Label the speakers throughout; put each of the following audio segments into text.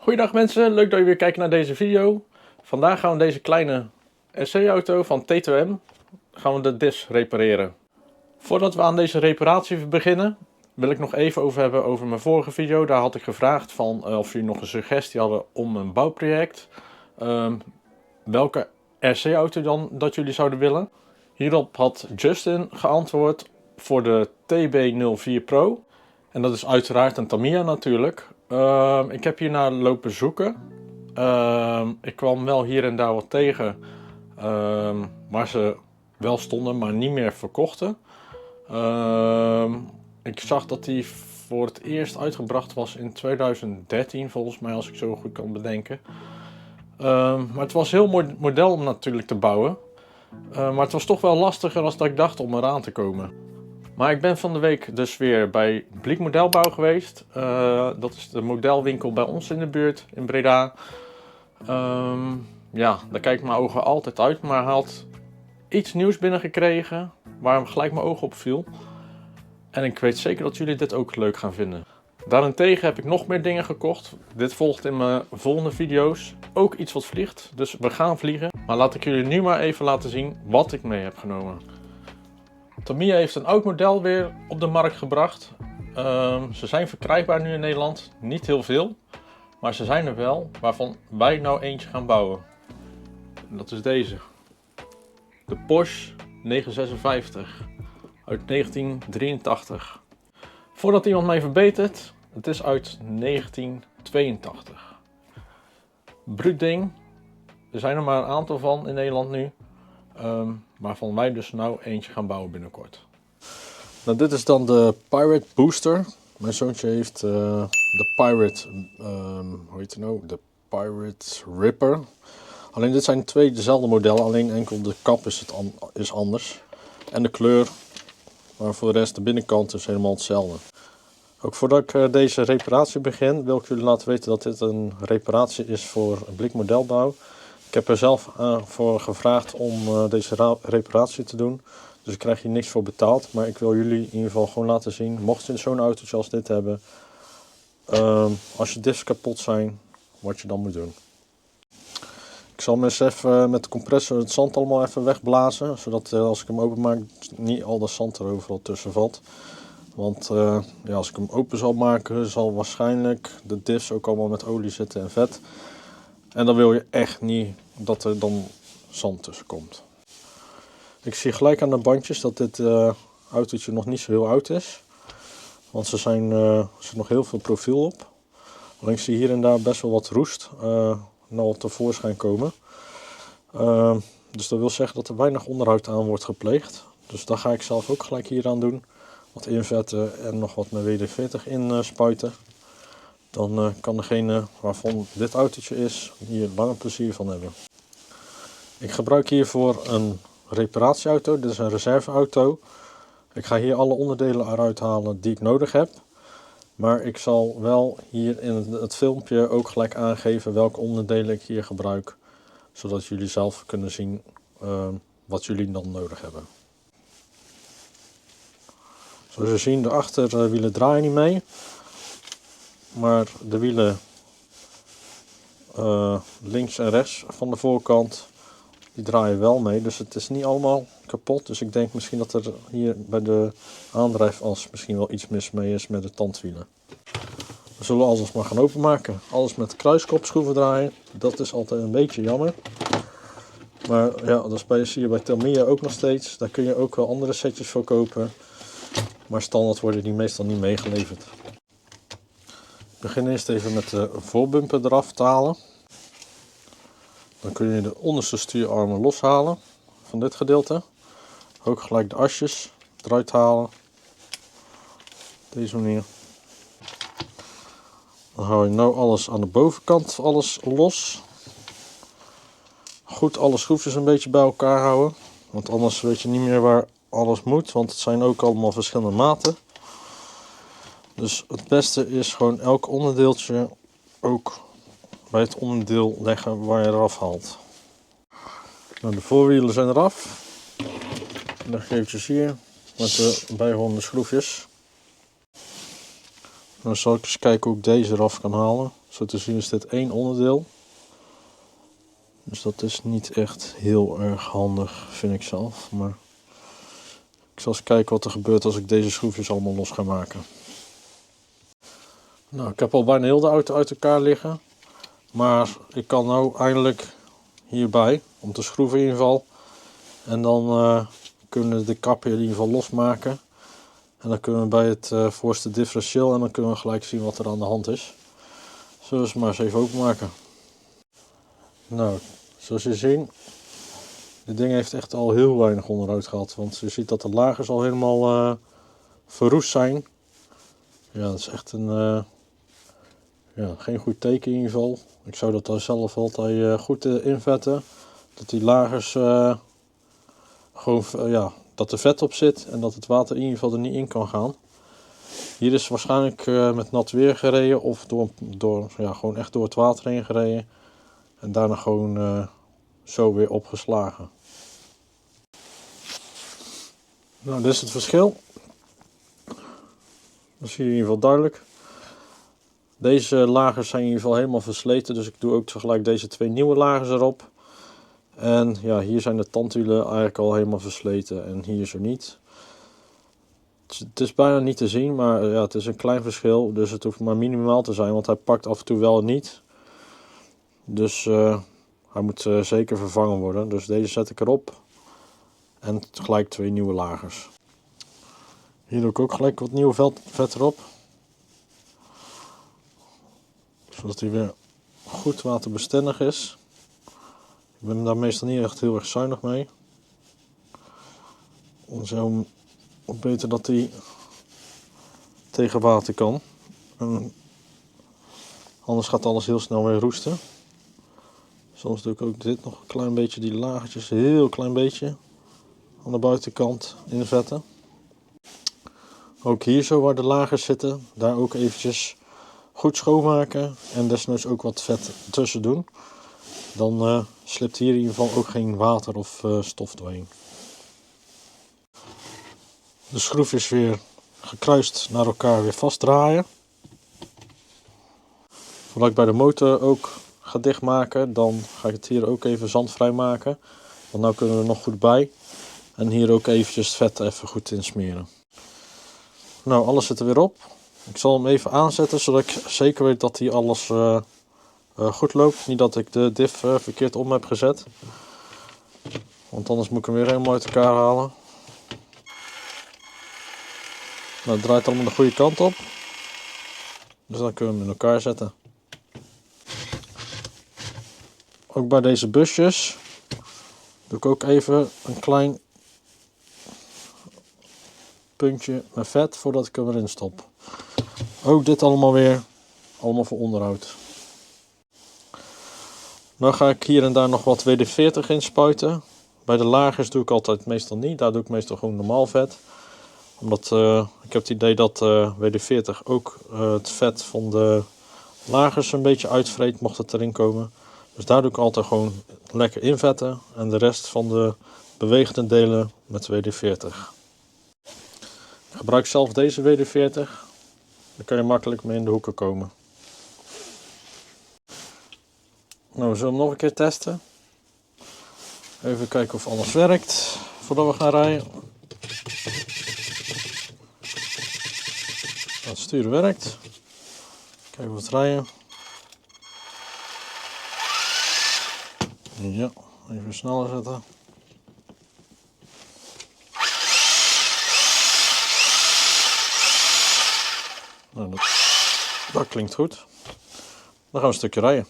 Speaker 1: Goeiedag mensen, leuk dat je weer kijkt naar deze video. Vandaag gaan we deze kleine SC-auto van T2M gaan we de DIS repareren. Voordat we aan deze reparatie beginnen, wil ik nog even hebben over mijn vorige video. Daar had ik gevraagd of jullie nog een suggestie hadden om een bouwproject. Welke RC-auto dan dat jullie zouden willen. Hierop had Justin geantwoord voor de TB04 Pro. En dat is uiteraard een Tamiya natuurlijk. Ik heb hiernaar lopen zoeken. Ik kwam wel hier en daar wat tegen waar ze wel stonden, maar niet meer verkochten. Ik zag dat die voor het eerst uitgebracht was in 2013, volgens mij, als ik zo goed kan bedenken. Maar het was een heel mooi model om natuurlijk te bouwen. Maar het was toch wel lastiger dan dat ik dacht om eraan te komen. Maar ik ben van de week dus weer bij Bliek Modelbouw geweest. Dat is de modelwinkel bij ons in de buurt in Breda. Ja, daar kijk ik mijn ogen altijd uit. Maar hij had iets nieuws binnengekregen waar gelijk mijn oog op viel. En ik weet zeker dat jullie dit ook leuk gaan vinden. Daarentegen heb ik nog meer dingen gekocht. Dit volgt in mijn volgende video's. Ook iets wat vliegt, dus we gaan vliegen. Maar laat ik jullie nu maar even laten zien wat ik mee heb genomen. Tamiya heeft een oud model weer op de markt gebracht. Ze zijn verkrijgbaar nu in Nederland. Niet heel veel, maar ze zijn er wel. Waarvan wij nou eentje gaan bouwen. En dat is deze. De Porsche 956 uit 1983. Voordat iemand mij verbetert, het is uit 1982. Bruut ding. Er zijn er maar een aantal van in Nederland nu. Waarvan wij dus nou eentje gaan bouwen binnenkort. Nou, dit is dan de Pirate Booster. Mijn zoontje heeft de Pirate, hoe heet het nou? De Pirate Ripper. Alleen dit zijn twee dezelfde modellen, alleen enkel de kap is anders. En de kleur, maar voor de rest de binnenkant is helemaal hetzelfde. Ook voordat ik deze reparatie begin, wil ik jullie laten weten dat dit een reparatie is voor Bliek Modelbouw. Ik heb er zelf voor gevraagd om deze reparatie te doen. Dus ik krijg hier niks voor betaald. Maar ik wil jullie in ieder geval gewoon laten zien. Mocht je zo'n autootje als dit hebben. Als je diffs kapot zijn. Wat je dan moet doen. Ik zal me eens even met de compressor het zand allemaal even wegblazen. Zodat als ik hem openmaak niet al dat zand er overal tussen valt. Want ja, als ik hem open zal maken zal waarschijnlijk de diffs ook allemaal met olie zitten en vet. En dan wil je echt niet dat er dan zand tussen komt. Ik zie gelijk aan de bandjes dat dit autootje nog niet zo heel oud is. Want er zit nog heel veel profiel op. Alleen zie je hier en daar best wel wat roest nou tevoorschijn komen. Dus dat wil zeggen dat er weinig onderhoud aan wordt gepleegd. Dus daar ga ik zelf ook gelijk hier aan doen. Wat invetten en nog wat met WD-40 inspuiten. Dan kan degene waarvan dit autootje is hier langer plezier van hebben. Ik gebruik hiervoor een reparatieauto. Dit is een reserveauto. Ik ga hier alle onderdelen eruit halen die ik nodig heb. Maar ik zal wel hier in het filmpje ook gelijk aangeven welke onderdelen ik hier gebruik. Zodat jullie zelf kunnen zien wat jullie dan nodig hebben. Zoals je ziet, de achterwielen draaien niet mee. Maar de wielen links en rechts van de voorkant die draaien wel mee. Dus het is niet allemaal kapot. Dus ik denk misschien dat er hier bij de aandrijfas misschien wel iets mis mee is met de tandwielen. We zullen alles maar gaan openmaken. Alles met kruiskopschroeven draaien. Dat is altijd een beetje jammer. Maar ja, dat zie je bij Tamiya ook nog steeds. Daar kun je ook wel andere setjes voor kopen. Maar standaard worden die meestal niet meegeleverd. Ik begin eerst even met de voorbumper eraf te halen. Dan kun je de onderste stuurarmen loshalen van dit gedeelte. Ook gelijk de asjes eruit halen. Op deze manier. Dan hou je nou alles aan de bovenkant los. Goed alle schroefjes een beetje bij elkaar houden. Want anders weet je niet meer waar alles moet. Want het zijn ook allemaal verschillende maten. Dus het beste is gewoon elk onderdeeltje ook bij het onderdeel leggen waar je eraf haalt. Nou, de voorwielen zijn eraf. En dan eventjes hier met de bijhorende schroefjes. Dan zal ik eens kijken hoe ik deze eraf kan halen. Zo te zien is dit één onderdeel. Dus dat is niet echt heel erg handig, vind ik zelf. Maar ik zal eens kijken wat er gebeurt als ik deze schroefjes allemaal los ga maken. Nou, ik heb al bijna heel de auto uit elkaar liggen. Maar ik kan nou eindelijk hierbij, om te schroeven in ieder geval. En dan kunnen we de kappen in ieder geval losmaken. En dan kunnen we bij het voorste differentieel en dan kunnen we gelijk zien wat er aan de hand is. Zullen we ze maar eens even openmaken. Nou, zoals je ziet, dit ding heeft echt al heel weinig onderhoud gehad. Want je ziet dat de lagers al helemaal verroest zijn. Ja, dat is echt geen goed teken in ieder geval. Ik zou dat dan zelf altijd goed invetten. Dat die lagers dat er vet op zit en dat het water in ieder geval er niet in kan gaan. Hier is waarschijnlijk met nat weer gereden of gewoon echt door het water heen gereden. En daarna gewoon zo weer opgeslagen. Nou, dit is het verschil. Dat zie je in ieder geval duidelijk. Deze lagers zijn in ieder geval helemaal versleten, dus ik doe ook tegelijk deze 2 nieuwe lagers erop. En ja, hier zijn de tandwielen eigenlijk al helemaal versleten en hier zo niet. Het is bijna niet te zien, maar ja, het is een klein verschil, dus het hoeft maar minimaal te zijn, want hij pakt af en toe wel niet. Dus hij moet zeker vervangen worden, dus deze zet ik erop. En gelijk 2 nieuwe lagers. Hier doe ik ook gelijk wat nieuwe vet erop. Zodat hij weer goed waterbestendig is. Ik ben daar meestal niet echt heel erg zuinig mee. Zo beter dat hij tegen water kan. En anders gaat alles heel snel weer roesten. Soms doe ik ook dit nog een klein beetje, die lagertjes, een heel klein beetje aan de buitenkant invetten. Ook hier zo waar de lagers zitten, daar ook eventjes goed schoonmaken en desnoods ook wat vet tussen doen. Dan slipt hier in ieder geval ook geen water of stof doorheen. De schroefjes weer gekruist naar elkaar weer vastdraaien. Voordat ik bij de motor ook ga dichtmaken, dan ga ik het hier ook even zandvrij maken. Want nu kunnen we er nog goed bij. En hier ook eventjes het vet even goed insmeren. Nou, alles zit er weer op. Ik zal hem even aanzetten, zodat ik zeker weet dat hij alles goed loopt. Niet dat ik de diff verkeerd om heb gezet. Want anders moet ik hem weer helemaal uit elkaar halen. Nou, het draait allemaal de goede kant op. Dus dan kunnen we hem in elkaar zetten. Ook bij deze busjes doe ik ook even een klein puntje met vet voordat ik hem erin stop. Ook dit allemaal voor onderhoud. Dan ga ik hier en daar nog wat WD-40 in spuiten. Bij de lagers doe ik altijd meestal niet. Daar doe ik meestal gewoon normaal vet. Omdat ik heb het idee dat WD-40 ook het vet van de lagers een beetje uitvreet mocht het erin komen. Dus daar doe ik altijd gewoon lekker invetten. En de rest van de bewegende delen met WD-40. Ik gebruik zelf deze WD-40. Daar kan je makkelijk mee in de hoeken komen. Nou, we zullen hem nog een keer testen. Even kijken of alles werkt voordat we gaan rijden. Het stuur werkt. Kijken of het rijden. Ja, even sneller zetten. Nou, dat klinkt goed. Dan gaan we een stukje rijden.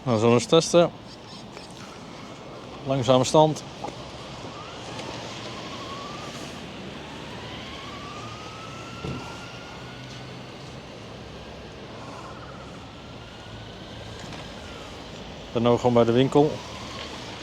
Speaker 1: Nou, zullen we eens testen. Langzame stand. Ik ben nu gewoon bij de winkel.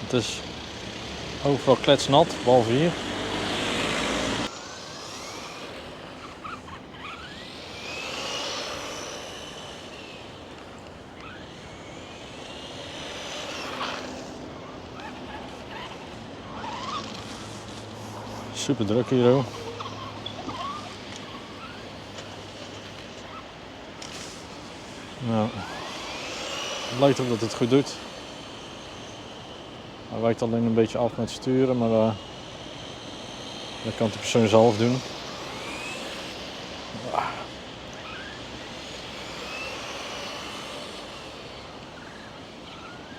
Speaker 1: Het is overal kletsnat, behalve hier. Super druk hier ook. Nou, het lijkt erop dat het goed doet. Hij wijkt alleen een beetje af met sturen, maar dat kan de persoon zelf doen.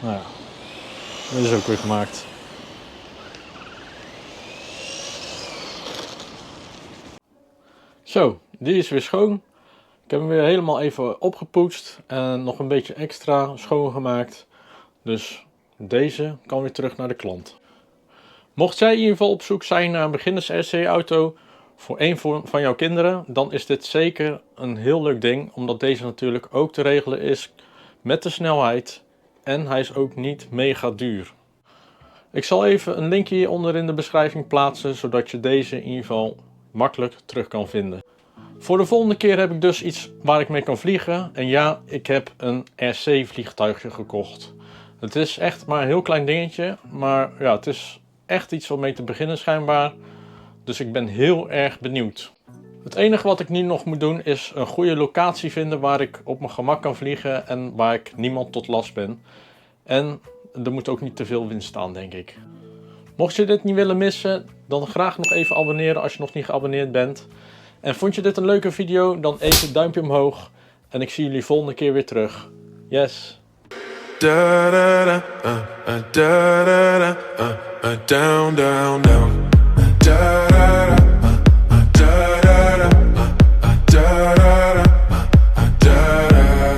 Speaker 1: Nou ja, dit is ook weer gemaakt. Zo, die is weer schoon. Ik heb hem weer helemaal even opgepoetst en nog een beetje extra schoongemaakt. Dus deze kan weer terug naar de klant. Mocht jij in ieder geval op zoek zijn naar een beginners RC-auto voor een van jouw kinderen, dan is dit zeker een heel leuk ding. Omdat deze natuurlijk ook te regelen is met de snelheid en hij is ook niet mega duur. Ik zal even een linkje hieronder in de beschrijving plaatsen, zodat je deze in ieder geval makkelijk terug kan vinden. Voor de volgende keer heb ik dus iets waar ik mee kan vliegen. En ja, ik heb een RC vliegtuigje gekocht. Het is echt maar een heel klein dingetje, maar ja, het is echt iets om mee te beginnen schijnbaar. Dus ik ben heel erg benieuwd. Het enige wat ik nu nog moet doen is een goede locatie vinden waar ik op mijn gemak kan vliegen en waar ik niemand tot last ben. En er moet ook niet te veel wind staan, denk ik. Mocht je dit niet willen missen, dan graag nog even abonneren als je nog niet geabonneerd bent. En vond je dit een leuke video, dan even een duimpje omhoog. En ik zie jullie volgende keer weer terug. Yes! Down, down.